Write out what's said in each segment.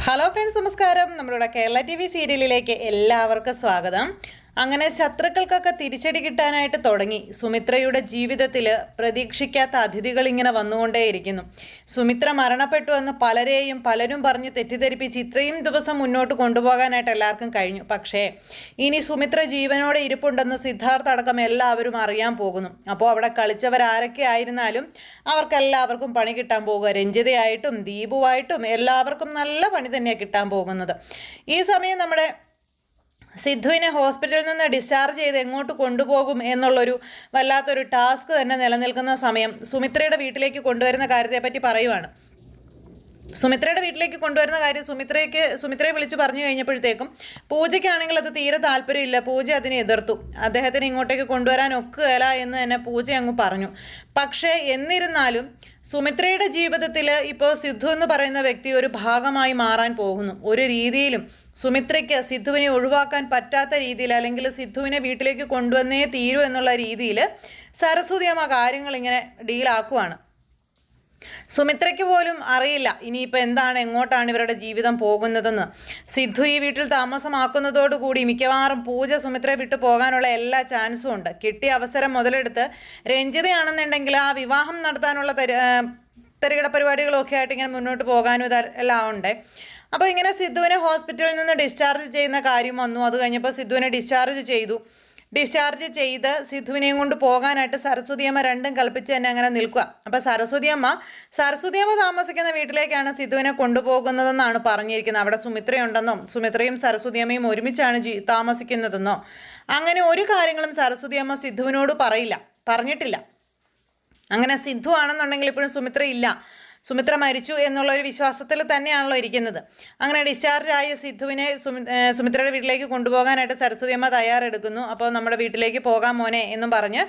Hello friends, നമസ്കാരം. നമ്മളുടെ Kerala TV സീരിയലിലേക്ക് എല്ലാവർക്കും സ്വാഗതം. അങ്ങനെ ശത്രുക്കൾക്കൊക്കെ തിരിച്ചടി കിട്ടാനായിട്ട് തുടങ്ങി. സുമിത്രയുടെ ജീവിതത്തിൽ പ്രതീക്ഷിക്കാത്ത അതിഥികൾ ഇങ്ങനെ വന്നുകൊണ്ടേയിരിക്കുന്നു. സുമിത്ര മരണപ്പെട്ടു എന്ന് പലരും പറഞ്ഞ് തെറ്റിദ്ധരിപ്പിച്ച് ഇത്രയും ദിവസം മുന്നോട്ട് കൊണ്ടുപോകാനായിട്ട് എല്ലാവർക്കും കഴിഞ്ഞു. പക്ഷേ ഇനി സുമിത്ര ജീവനോടെ ഇരിപ്പുണ്ടെന്ന് സിദ്ധാർത്ഥ അടക്കം എല്ലാവരും അറിയാൻ പോകുന്നു. അപ്പോൾ അവിടെ കളിച്ചവരാരൊക്കെ ആയിരുന്നാലും അവർക്കെല്ലാവർക്കും പണി കിട്ടാൻ പോകുക. രഞ്ജിതയായിട്ടും ദീപുവായിട്ടും എല്ലാവർക്കും നല്ല പണി തന്നെയാണ് കിട്ടാൻ പോകുന്നത്. ഈ സമയം നമ്മുടെ സിദ്ധുവിനെ ഹോസ്പിറ്റലിൽ നിന്ന് ഡിസ്ചാർജ് ചെയ്ത് എങ്ങോട്ട് കൊണ്ടുപോകും എന്നുള്ളൊരു വല്ലാത്തൊരു ടാസ്ക് തന്നെ നിലനിൽക്കുന്ന സമയം സുമിത്രയുടെ വീട്ടിലേക്ക് കൊണ്ടുവരുന്ന കാര്യത്തെപ്പറ്റി പറയുവാണ്. സുമിത്രയുടെ വീട്ടിലേക്ക് കൊണ്ടുവരുന്ന കാര്യം സുമിത്രയെ വിളിച്ചു പറഞ്ഞു കഴിഞ്ഞപ്പോഴത്തേക്കും പൂജയ്ക്കാണെങ്കിൽ അത് തീരെ താല്പര്യമില്ല. പൂജ അതിനെ എതിർത്തു. അദ്ദേഹത്തിന് ഇങ്ങോട്ടേക്ക് കൊണ്ടുവരാൻ ഒക്കുകയില്ല എന്ന് തന്നെ പൂജ അങ്ങ് പറഞ്ഞു. പക്ഷേ എന്നിരുന്നാലും സുമിത്രയുടെ ജീവിതത്തിൽ ഇപ്പോൾ സിദ്ധു എന്ന് പറയുന്ന വ്യക്തി ഒരു ഭാഗമായി മാറാൻ പോകുന്നു. ഒരു രീതിയിലും സുമിത്രയ്ക്ക് സിദ്ധുവിനെ ഒഴിവാക്കാൻ പറ്റാത്ത രീതിയിൽ, അല്ലെങ്കിൽ സിദ്ധുവിനെ വീട്ടിലേക്ക് കൊണ്ടുവന്നേ തീരൂ എന്നുള്ള രീതിയിൽ സരസ്വതി അമ്മ കാര്യങ്ങൾ ഇങ്ങനെ ഡീലാക്കുവാണ്. സുമിത്രയ്ക്ക് പോലും അറിയില്ല ഇനിയിപ്പോൾ എന്താണ്, എങ്ങോട്ടാണ് ഇവരുടെ ജീവിതം പോകുന്നതെന്ന്. സിദ്ധു ഈ വീട്ടിൽ താമസമാക്കുന്നതോടുകൂടി മിക്കവാറും പൂജ സുമിത്രയെ വിട്ടു പോകാനുള്ള എല്ലാ ചാൻസും ഉണ്ട്. കിട്ടിയ അവസരം മുതലെടുത്ത് രഞ്ജിതയാണെന്നുണ്ടെങ്കിൽ ആ വിവാഹം നടത്താനുള്ള തരികിട പരിപാടികളൊക്കെ ആയിട്ട് ഇങ്ങനെ മുന്നോട്ട് പോകാനും ഇതെല്ലാം ഉണ്ട്. അപ്പോൾ ഇങ്ങനെ സിദ്ധുവിനെ ഹോസ്പിറ്റലിൽ നിന്ന് ഡിസ്ചാർജ് ചെയ്യുന്ന കാര്യം വന്നു. അത് കഴിഞ്ഞപ്പോൾ സിദ്ധുവിനെ ഡിസ്ചാർജ് ചെയ്ത് സിദ്ധുവിനെയും കൊണ്ട് പോകാനായിട്ട് സരസ്വതിയമ്മ രണ്ടും കൽപ്പിച്ച് തന്നെ അങ്ങനെ നിൽക്കുക. അപ്പോൾ സരസ്വതിയമ്മ താമസിക്കുന്ന വീട്ടിലേക്കാണ് സിദ്ധുവിനെ കൊണ്ടുപോകുന്നതെന്നാണ് പറഞ്ഞിരിക്കുന്നത്. അവിടെ സുമിത്രയുണ്ടെന്നോ സുമിത്രയും സരസ്വതിയമ്മയും ഒരുമിച്ചാണ് താമസിക്കുന്നതെന്നോ അങ്ങനെ ഒരു കാര്യങ്ങളും സരസ്വതിയമ്മ സിദ്ധുവിനോട് പറഞ്ഞിട്ടില്ല. അങ്ങനെ സിദ്ധു ആണെന്നുണ്ടെങ്കിൽ ഇപ്പോഴും സുമിത്ര മരിച്ചു എന്നുള്ളൊരു വിശ്വാസത്തിൽ തന്നെയാണല്ലോ ഇരിക്കുന്നത്. അങ്ങനെ ഡിസ്ചാർജ് ആയ സിദ്ധുവിനെ സുമിത്രയുടെ വീട്ടിലേക്ക് കൊണ്ടുപോകാനായിട്ട് സരസ്വതിയമ്മ തയ്യാറെടുക്കുന്നു. അപ്പോൾ നമ്മുടെ വീട്ടിലേക്ക് പോകാം മോനെ എന്നും പറഞ്ഞ്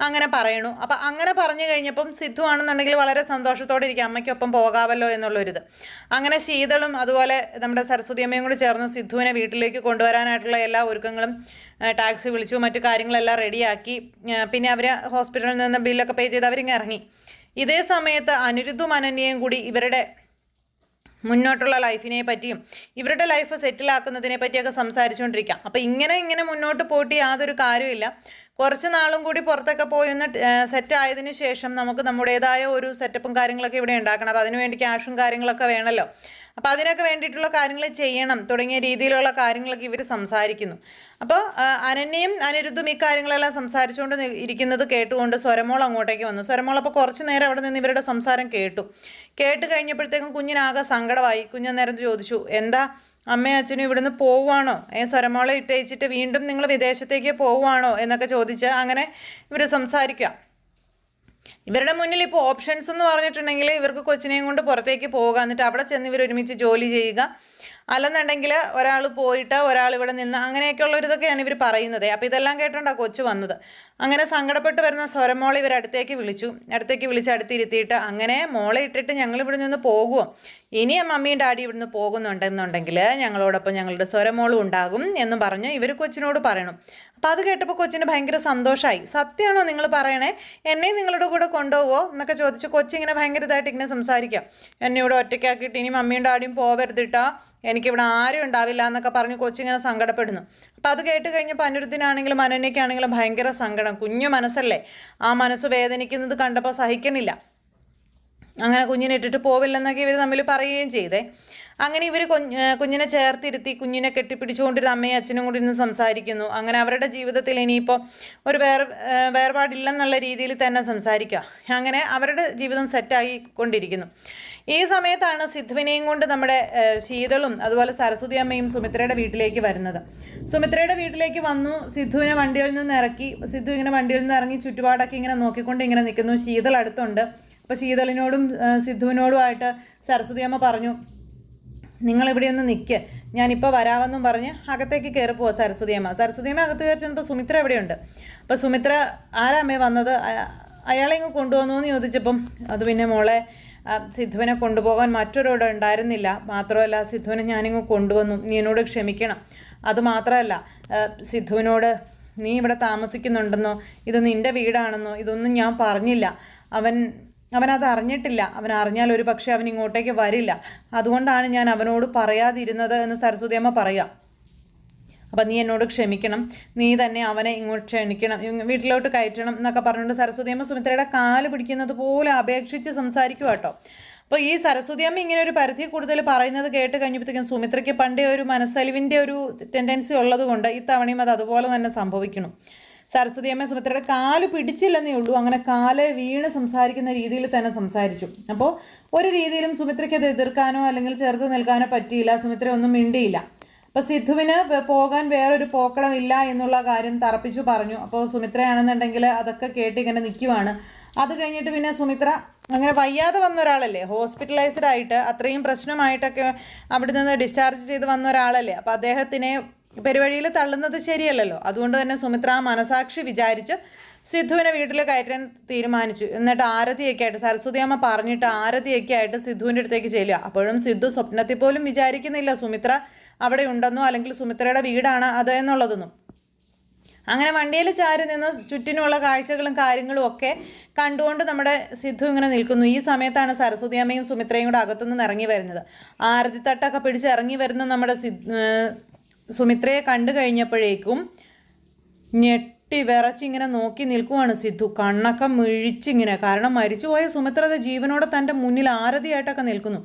അങ്ങനെ പറയണു. അപ്പോൾ അങ്ങനെ പറഞ്ഞു കഴിഞ്ഞപ്പം സിദ്ധു ആണെന്നുണ്ടെങ്കിൽ വളരെ സന്തോഷത്തോടെ ഇരിക്കും, അമ്മയ്ക്കൊപ്പം പോകാമല്ലോ എന്നുള്ളൊരിത്. അങ്ങനെ ശീതളും അതുപോലെ നമ്മുടെ സരസ്വതിയമ്മയും കൂടി ചേർന്ന് സിദ്ധുവിനെ വീട്ടിലേക്ക് കൊണ്ടുവരാനായിട്ടുള്ള എല്ലാ ഒരുക്കങ്ങളും ടാക്സി വിളിച്ചു, മറ്റു കാര്യങ്ങളെല്ലാം റെഡിയാക്കി. പിന്നെ അവർ ഹോസ്പിറ്റലിൽ നിന്ന് ബില്ലൊക്കെ പേ ചെയ്ത് അവരിങ്ങ് ഇറങ്ങി. ഇതേ സമയത്ത് അനിരുദ്ധും അനന്യയും കൂടി ഇവരുടെ മുന്നോട്ടുള്ള ലൈഫിനെ പറ്റിയും ഇവരുടെ ലൈഫ് സെറ്റിലാക്കുന്നതിനെ പറ്റിയൊക്കെ സംസാരിച്ചുകൊണ്ടിരിക്കാം. അപ്പോൾ ഇങ്ങനെ മുന്നോട്ട് പോയിട്ട് യാതൊരു കാര്യമില്ല. കുറച്ച് നാളും കൂടി പുറത്തൊക്കെ പോയി ഒന്ന് സെറ്റ് ആയതിനു ശേഷം നമുക്ക് നമ്മുടേതായ ഒരു സെറ്റപ്പും കാര്യങ്ങളൊക്കെ ഇവിടെ ഉണ്ടാക്കണം. അപ്പോൾ അതിനുവേണ്ടി ക്യാഷും കാര്യങ്ങളൊക്കെ വേണമല്ലോ. അപ്പോൾ അതിനൊക്കെ വേണ്ടിയിട്ടുള്ള കാര്യങ്ങൾ ചെയ്യണം തുടങ്ങിയ രീതിയിലുള്ള കാര്യങ്ങളൊക്കെ ഇവർ സംസാരിക്കുന്നു. അപ്പോൾ അനന്യയും അനിരുദ്ധും ഈ കാര്യങ്ങളെല്ലാം സംസാരിച്ചുകൊണ്ട് ഇരിക്കുന്നത് കേട്ടുകൊണ്ട് സ്വരമോൾ അങ്ങോട്ടേക്ക് വന്നു. സ്വരമോൾ അപ്പോൾ കുറച്ച് നേരം അവിടെ നിന്ന് ഇവരുടെ സംസാരം കേട്ട് കഴിഞ്ഞപ്പോഴത്തേക്കും കുഞ്ഞിനാകെ സങ്കടമായി. കുഞ്ഞന്നേരം ചോദിച്ചു, എന്താ അമ്മയും അച്ഛനും ഇവിടുന്ന് പോവുകയാണോ? സ്വരമോളെ ഇട്ടയച്ചിട്ട് വീണ്ടും നിങ്ങൾ വിദേശത്തേക്ക് പോവുകയാണോ എന്നൊക്കെ ചോദിച്ച് അങ്ങനെ ഇവർ സംസാരിക്കുക. ഇവരുടെ മുന്നിൽ ഇപ്പോൾ ഓപ്ഷൻസ് എന്ന് പറഞ്ഞിട്ടുണ്ടെങ്കിൽ ഇവർക്ക് കൊച്ചിനെയും കൊണ്ട് പുറത്തേക്ക് പോവുക, എന്നിട്ട് അവിടെ ചെന്ന് ഇവർ ഒരുമിച്ച് ജോലി ചെയ്യുക, അല്ലെന്നുണ്ടെങ്കിൽ ഒരാൾ പോയിട്ട് ഒരാൾ ഇവിടെ നിന്ന്, അങ്ങനെയൊക്കെയുള്ള ഒരു ഇതൊക്കെയാണ് ഇവർ പറയുന്നത്. അപ്പോൾ ഇതെല്ലാം കേട്ടോണ്ടാണ് കൊച്ചു വന്നത്. അങ്ങനെ സങ്കടപ്പെട്ട് വരുന്ന സ്വരമോളെ ഇവർ അടുത്തേക്ക് വിളിച്ച് അടുത്തിരുത്തിയിട്ട്, അങ്ങനെ മോളെ ഇട്ടിട്ട് ഞങ്ങൾ ഇവിടെ നിന്ന് പോകുമോ? ഇനിയും മമ്മിയും ഡാഡി ഇവിടുന്ന് പോകുന്നുണ്ടെന്നുണ്ടെങ്കിൽ ഞങ്ങളോടൊപ്പം ഞങ്ങളുടെ സ്വരമോളും ഉണ്ടാകും എന്നും പറഞ്ഞ് ഇവർ കൊച്ചിനോട് പറയണം. അപ്പോൾ അത് കേട്ടപ്പോൾ കൊച്ചിന് ഭയങ്കര സന്തോഷമായി. സത്യമാണോ നിങ്ങൾ പറയണേ? എന്നെയും നിങ്ങളുടെ കൂടെ കൊണ്ടുപോകുമോ എന്നൊക്കെ ചോദിച്ച് കൊച്ചിങ്ങനെ ഭയങ്കര ഇതായിട്ട് ഇങ്ങനെ സംസാരിക്കാം. എന്നെ ഇവിടെ ഒറ്റയ്ക്കാക്കിയിട്ട് ഇനി മമ്മിയും ഡാഡിയും പോവരുതിട്ടാ, എനിക്കിവിടെ ആരും ഉണ്ടാവില്ല എന്നൊക്കെ പറഞ്ഞ് കൊച്ചിങ്ങനെ സങ്കടപ്പെടുന്നു. അപ്പം അത് കേട്ട് കഴിഞ്ഞപ്പോൾ അനിരുദ്ധിനാണെങ്കിലും അനന്യയ്ക്കാണെങ്കിലും ഭയങ്കര സങ്കടം. കുഞ്ഞു മനസ്സല്ലേ, ആ മനസ്സ് വേദനിക്കുന്നത് കണ്ടപ്പോൾ സഹിക്കണില്ല. അങ്ങനെ കുഞ്ഞിനെ ഇട്ടിട്ട് പോവില്ലെന്നൊക്കെ ഇവർ തമ്മിൽ പറയുകയും ചെയ്തേ. അങ്ങനെ ഇവർ കുഞ്ഞിനെ ചേർത്തിരുത്തി കുഞ്ഞിനെ കെട്ടിപ്പിടിച്ചുകൊണ്ടിരുന്ന അമ്മയും അച്ഛനും കൂടി ഇരുന്ന് സംസാരിക്കുന്നു. അങ്ങനെ അവരുടെ ജീവിതത്തിൽ ഇനിയിപ്പോൾ ഒരു വേർപാടില്ലെന്നുള്ള രീതിയിൽ തന്നെ സംസാരിക്കുക. അങ്ങനെ അവരുടെ ജീവിതം സെറ്റായി കൊണ്ടിരിക്കുന്നു. ഈ സമയത്താണ് സിദ്ധുവിനെയും കൊണ്ട് നമ്മുടെ ശീതളും അതുപോലെ സരസ്വതി അമ്മയും സുമിത്രയുടെ വീട്ടിലേക്ക് വരുന്നത്. സുമിത്രയുടെ വീട്ടിലേക്ക് വന്നു. സിദ്ധു ഇങ്ങനെ വണ്ടിയിൽ നിന്ന് ഇറങ്ങി ചുറ്റുപാടൊക്കെ ഇങ്ങനെ നോക്കിക്കൊണ്ട് ഇങ്ങനെ നിൽക്കുന്നു. ശീതൾ അടുത്തുണ്ട്. അപ്പോൾ ശീതളിനോടും സിദ്ധുവിനോടുമായിട്ട് സരസ്വതി അമ്മ പറഞ്ഞു, നിങ്ങളിവിടെ ഒന്ന് നിൽക്കുക, ഞാനിപ്പോൾ വരാമെന്നും പറഞ്ഞ് അകത്തേക്ക് കയറി പോവാ സരസ്വതി അമ്മ അകത്ത് കയറി ചെന്നപ്പോൾ സുമിത്ര എവിടെയുണ്ട്. അപ്പോൾ സുമിത്ര, ആരാമ്മേ വന്നത്? അയാളെ ഇങ്ങ് കൊണ്ടുവന്നു എന്ന് ചോദിച്ചപ്പം, അത് പിന്നെ മോളെ സിദ്ധുവിനെ കൊണ്ടുപോകാൻ മറ്റൊരാളുടെ ഉണ്ടായിരുന്നില്ല, മാത്രമല്ല സിദ്ധുവിനെ ഞാനിങ്ങ് കൊണ്ടുവന്നു, നീ എന്നോട് ക്ഷമിക്കണം. അതുമാത്രമല്ല സിദ്ധുവിനോട് നീ ഇവിടെ താമസിക്കുന്നുണ്ടെന്നോ ഇത് നിൻ്റെ വീടാണെന്നോ ഇതൊന്നും ഞാൻ പറഞ്ഞില്ല. അവൻ അവനത് അറിഞ്ഞിട്ടില്ല. അവൻ അറിഞ്ഞാൽ ഒരു പക്ഷേ അവൻ ഇങ്ങോട്ടേക്ക് വരില്ല. അതുകൊണ്ടാണ് ഞാൻ അവനോട് പറയാതിരുന്നത് എന്ന് സരസ്വതി അമ്മ പറയാം. അപ്പം നീ എന്നോട് ക്ഷമിക്കണം, നീ തന്നെ അവനെ ഇങ്ങോട്ട് ക്ഷണിക്കണം, വീട്ടിലോട്ട് കയറ്റണം എന്നൊക്കെ പറഞ്ഞുകൊണ്ട് സരസ്വതി അമ്മ സുമിത്രയുടെ കാല് പിടിക്കുന്നത് പോലെ അപേക്ഷിച്ച് സംസാരിക്കുക കേട്ടോ. അപ്പോൾ ഈ സരസ്വതി അമ്മ ഇങ്ങനെ ഒരു പരിധി കൂടുതൽ പറയുന്നത് കേട്ട് കഴിഞ്ഞപ്പോഴത്തേക്കും സുമിത്രയ്ക്ക് പണ്ടേ ഒരു മനസ്സലിവിൻ്റെ ഒരു ടെൻഡൻസി ഉള്ളത് കൊണ്ട് ഇത്തവണയും അത് അതുപോലെ തന്നെ സംഭവിക്കണം. സരസ്വതി അമ്മ സുമിത്രയുടെ കാല് പിടിച്ചില്ലെന്നേ ഉള്ളൂ, അങ്ങനെ കാല് വീണ് സംസാരിക്കുന്ന രീതിയിൽ തന്നെ സംസാരിച്ചു. അപ്പോൾ ഒരു രീതിയിലും സുമിത്രയ്ക്ക് അത് എതിർക്കാനോ അല്ലെങ്കിൽ ചേർത്ത് നിൽക്കാനോ പറ്റിയില്ല. സുമിത്ര ഒന്നും മിണ്ടിയില്ല. അപ്പോൾ സിദ്ധുവിന് പോകാൻ വേറൊരു പോക്കടം ഇല്ല എന്നുള്ള കാര്യം തറപ്പിച്ചു പറഞ്ഞു. അപ്പോൾ സുമിത്രയാണെന്നുണ്ടെങ്കിൽ അതൊക്കെ കേട്ട് ഇങ്ങനെ നിൽക്കുവാണ്. അത് കഴിഞ്ഞിട്ട് പിന്നെ സുമിത്ര അങ്ങനെ വയ്യാതെ വന്ന ഒരാളല്ലേ, ഹോസ്പിറ്റലൈസ്ഡ് ആയിട്ട് അത്രയും പ്രശ്നമായിട്ടൊക്കെ അവിടെ നിന്ന് ഡിസ്ചാർജ് ചെയ്ത് വന്ന ഒരാളല്ലേ. അപ്പോൾ അദ്ദേഹത്തിനെ പെരുവഴിയിൽ തള്ളുന്നത് ശരിയല്ലല്ലോ. അതുകൊണ്ട് തന്നെ സുമിത്ര മനസാക്ഷി വിചാരിച്ച് സിദ്ധുവിനെ വീട്ടിൽ കയറ്റാൻ തീരുമാനിച്ചു. എന്നിട്ട് ആരതിയൊക്കെ ആയിട്ട് സരസ്വതി അമ്മ പറഞ്ഞിട്ട് ആരതിയൊക്കെ ആയിട്ട് സിദ്ധുവിൻ്റെ അടുത്തേക്ക് ചെല്ലുക. അപ്പോഴും സിദ്ധു സ്വപ്നത്തിൽ പോലും വിചാരിക്കുന്നില്ല സുമിത്ര അവിടെ ഉണ്ടെന്നോ അല്ലെങ്കിൽ സുമിത്രയുടെ വീടാണ് അത് എന്നുള്ളതൊന്നും. അങ്ങനെ വണ്ടിയിൽ ചാരി നിന്ന് ചുറ്റിനുള്ള കാഴ്ചകളും കാര്യങ്ങളും ഒക്കെ കണ്ടുകൊണ്ട് നമ്മുടെ സിദ്ധു ഇങ്ങനെ നിൽക്കുന്നു. ഈ സമയത്താണ് സരസ്വതി അമ്മയും സുമിത്രയും കൂടെ അകത്തുനിന്ന് ഇറങ്ങി വരുന്നത്. ആരതിത്തട്ടൊക്കെ പിടിച്ച് ഇറങ്ങി വരുന്ന നമ്മുടെ സുമിത്രയെ കണ്ടു കഴിഞ്ഞപ്പോഴേക്കും ഞെട്ടി വിറച്ചിങ്ങനെ നോക്കി നിൽക്കുവാണ് സിദ്ധു, കണ്ണൊക്കെ മിഴിച്ചിങ്ങനെ. കാരണം മരിച്ചുപോയ സുമിത്ര ജീവനോടെ തൻ്റെ മുന്നിൽ ആരതിയായിട്ടൊക്കെ നിൽക്കുന്നു.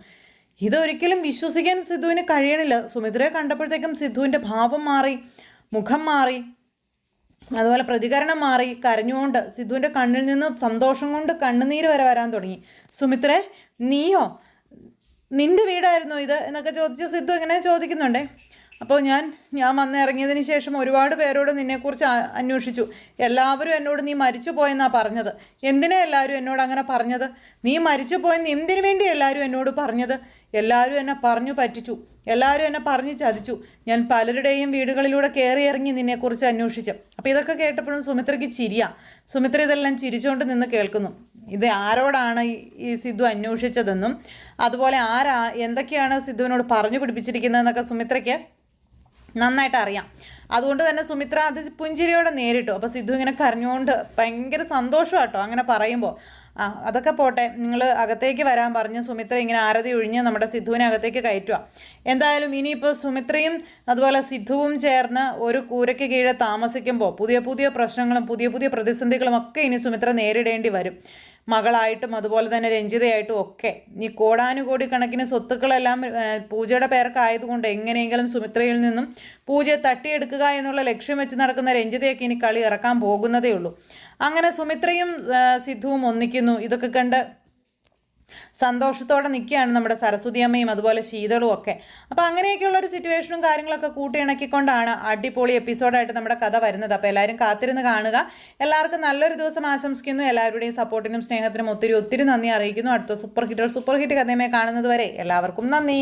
ഇതൊരിക്കലും വിശ്വസിക്കാൻ സിദ്ധുവിന് കഴിയണില്ല. സുമിത്രയെ കണ്ടപ്പോഴത്തേക്കും സിദ്ധുവിൻ്റെ ഭാവം മാറി, മുഖം മാറി, അതുപോലെ പ്രതികരണം മാറി. കരഞ്ഞുകൊണ്ട് സിദ്ധുവിൻ്റെ കണ്ണിൽ നിന്ന് സന്തോഷം കൊണ്ട് കണ്ണുനീര് വരെ വരാൻ തുടങ്ങി. സുമിത്രേ, നീയോ, നിൻ്റെ വീടായിരുന്നോ ഇത് എന്നൊക്കെ ചോദിച്ച് സിദ്ധു ഇങ്ങനെ ചോദിക്കുന്നുണ്ടേ. അപ്പോൾ ഞാൻ വന്നിറങ്ങിയതിന് ശേഷം ഒരുപാട് പേരോട് നിന്നെക്കുറിച്ച് അന്വേഷിച്ചു. എല്ലാവരും എന്നോട് നീ മരിച്ചു പോയെന്നാണ് പറഞ്ഞത്. എന്തിനാ എല്ലാവരും എന്നോട് അങ്ങനെ പറഞ്ഞത്? നീ മരിച്ചു പോയെന്ന് എന്തിനു വേണ്ടി എല്ലാവരും എന്നോട് പറഞ്ഞത്? എല്ലാവരും എന്നെ പറഞ്ഞു പറ്റിച്ചു, എല്ലാവരും എന്നെ പറഞ്ഞു ചതിച്ചു. ഞാൻ പലരുടെയും വീടുകളിലൂടെ കയറി ഇറങ്ങി നിന്നെക്കുറിച്ച് അന്വേഷിച്ചു. അപ്പോൾ ഇതൊക്കെ കേട്ടപ്പോഴും സുമിത്രയ്ക്ക് ചിരിയാ. സുമിത്ര ഇതെല്ലാം ചിരിച്ചുകൊണ്ട് നിന്ന് കേൾക്കുന്നു. ഇത് ആരോടാണ് ഈ സിദ്ധു അന്വേഷിച്ചതെന്നും അതുപോലെ എന്തൊക്കെയാണ് സിദ്ധുവിനോട് പറഞ്ഞു പിടിപ്പിച്ചിരിക്കുന്നതെന്നൊക്കെ സുമിത്രയ്ക്ക് നന്നായിട്ട് അറിയാം. അതുകൊണ്ട് തന്നെ സുമിത്ര അത് പുഞ്ചിരിയോടെ നേരിട്ടു. അപ്പോൾ സിദ്ധു ഇങ്ങനെ കരഞ്ഞുകൊണ്ട് ഭയങ്കര സന്തോഷം കേട്ടോ അങ്ങനെ പറയുമ്പോൾ. അതൊക്കെ പോട്ടെ, നിങ്ങൾ അകത്തേക്ക് വരാൻ പറഞ്ഞ് സുമിത്ര ഇങ്ങനെ ആരതി ഒഴിഞ്ഞ് നമ്മുടെ സിദ്ധുവിനെ അകത്തേക്ക് കയറ്റുക. എന്തായാലും ഇനിയിപ്പോൾ സുമിത്രയും അതുപോലെ സിദ്ധുവും ചേർന്ന് ഒരു കൂരയ്ക്ക് കീഴെ താമസിക്കുമ്പോൾ പുതിയ പുതിയ പ്രശ്നങ്ങളും പുതിയ പുതിയ പ്രതിസന്ധികളും ഒക്കെ ഇനി സുമിത്ര നേരിടേണ്ടി വരും. മകളായിട്ടും അതുപോലെ തന്നെ രഞ്ജിതയായിട്ടും ഒക്കെ. ഈ കോടാനുകോടി കണക്കിന് സ്വത്തുക്കളെല്ലാം പൂജയുടെ പേർക്കായതുകൊണ്ട് എങ്ങനെയെങ്കിലും സുമിത്രയിൽ നിന്നും പൂജയെ തട്ടിയെടുക്കുക എന്നുള്ള ലക്ഷ്യം വെച്ച് നടക്കുന്ന രഞ്ജിതയൊക്കെ ഇനി കളി ഇറക്കാൻ പോകുന്നതേ ഉള്ളൂ. അങ്ങനെ സുമിത്രയും സിദ്ധുവും ഒന്നിക്കുന്നു. ഇതൊക്കെ കണ്ട് സന്തോഷത്തോടെ നിൽക്കുകയാണ് നമ്മുടെ സരസ്വതി അമ്മയും അതുപോലെ ശീതളും ഒക്കെ. അപ്പോൾ അങ്ങനെയൊക്കെയുള്ളൊരു സിറ്റുവേഷനും കാര്യങ്ങളൊക്കെ കൂട്ടിയിണക്കിക്കൊണ്ടാണ് അടിപൊളി എപ്പിസോഡായിട്ട് നമ്മുടെ കഥ വരുന്നത്. അപ്പോൾ എല്ലാവരും കാത്തിരുന്ന് കാണുക. എല്ലാവർക്കും നല്ലൊരു ദിവസം ആശംസിക്കുന്നു. എല്ലാവരുടെയും സപ്പോർട്ടിനും സ്നേഹത്തിനും ഒത്തിരി ഒത്തിരി നന്ദി അറിയിക്കുന്നു. അടുത്ത സൂപ്പർ ഹിറ്റ് കഥയുമായി കാണുന്നത് വരെ എല്ലാവർക്കും നന്ദി.